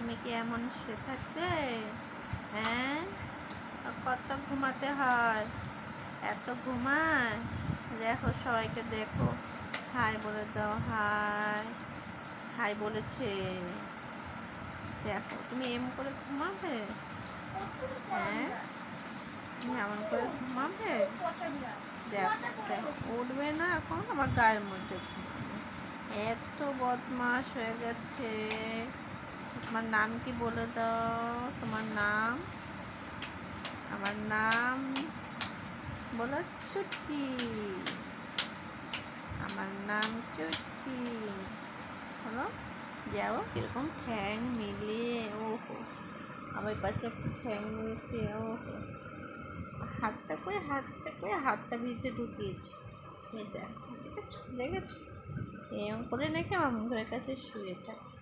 তুমি কি এমন শুয়ে থাকবে? হ্যাঁ, কত ঘুমাতে হয়, এত ঘুমায়। দেখো সবাইকে দেখো, হাই বলে দাও। হাই, হাই বলেছে। দেখো তুমি এম করে ঘুমাবে? হ্যাঁ, তুমি এমন করে ঘুমাবে? দেখো দেখো, উঠবে না এখন, আমার গায়ের মধ্যে ঘুমাবে। এত বদমাশ হয়ে গেছে। তোমার নাম কি বলে দাও? তোমার নাম? আমার নাম বলো চুটকি। আমার নাম চুটকি। বলো, যাও। কিরকম ঠ্যাং মিলিয়ে, ওহো, আমার পাশে একটা ঠ্যাং মিলেছে। ওহো, হাতটা ভিতরে ঢুকিয়েছি। এই দেখো, দেখেছো দেখেছো, এরকম করে নাকি আমার মুখের কাছে শুয়ে থাকে।